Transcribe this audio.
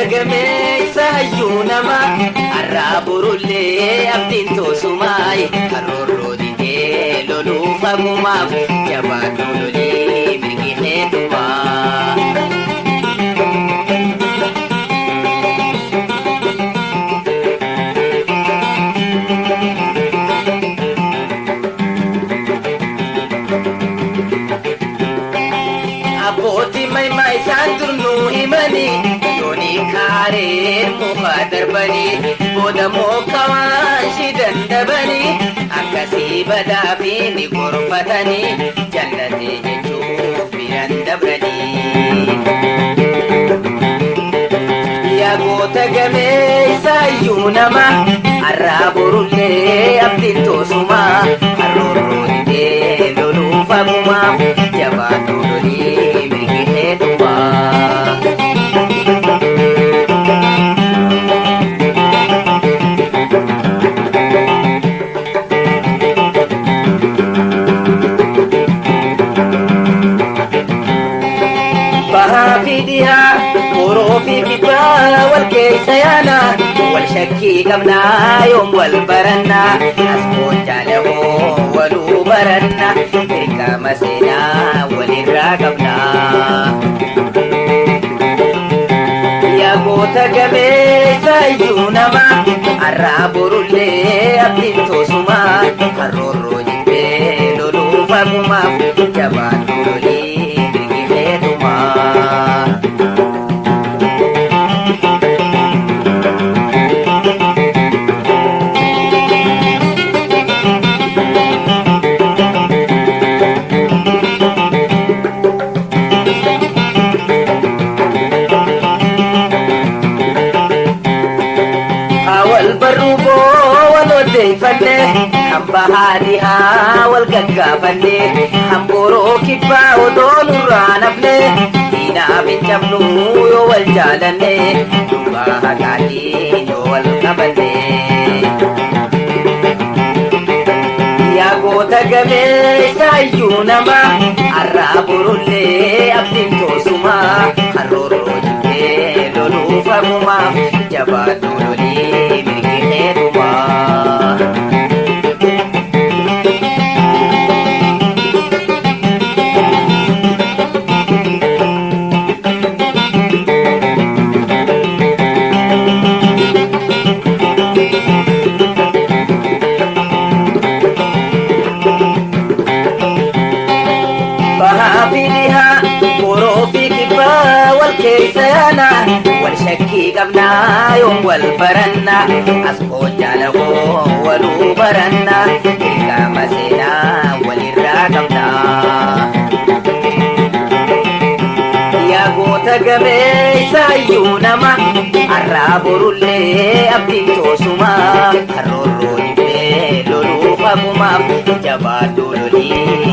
gameessa hayyuu namaa har'aa burullee abdiin toosumaayi karoorroo didee loluuf hagumaaf jabaadhu lolee mirgihee tumaa. Abbootiin maymaa isaan durnuu himanii yoonii kaareen muka darbanii booda mookawaan shi dandabanii akkasii badaa fi ni gorfatanii jannatee jechuuf miran dabranii. Yaa goota gameessa hayyuu namaa har'aa borullee abdiin toosumaa karoorroo didee loluuf hagumaaf jabaadhu lolii. Orofi kibaa wal keessa yaana wal shakkii qabnaa yoom wal baranna asboon jaalawoo waluu baranna dirqama seenaa walirraa qabnaa. Yaa goota gameessa hayyuu namaa har'aa borullee abdiin toosumaa karoorroo jibbee loluuf hagumaaf jabaadhu lolii mirgihee tumaa. Hambahadiha wal gaggafanne hamboroo kibbaa odoo nurraa nafne diinaa bincabnu yoo wal jaalanne dubbaa haqaatiin yoo wal qabanne. Yaa goota gameessa hayyuu namaa har'aa borullee abdiin toosumaa karoorroo jibbee loluuf hagumaaf jabaadhu lolii mirgihee tumaa. wal shakkii qabnaa yoom wal baranna asboon jaalawoo waluu baranna dirqama seenaa walirraa qabnaa. Yaa goota gameessa hayyuu namaa har'aa borullee abdiin toosumaa karoorroo jibbee loluuf hagumaaf jabaadhu lolii.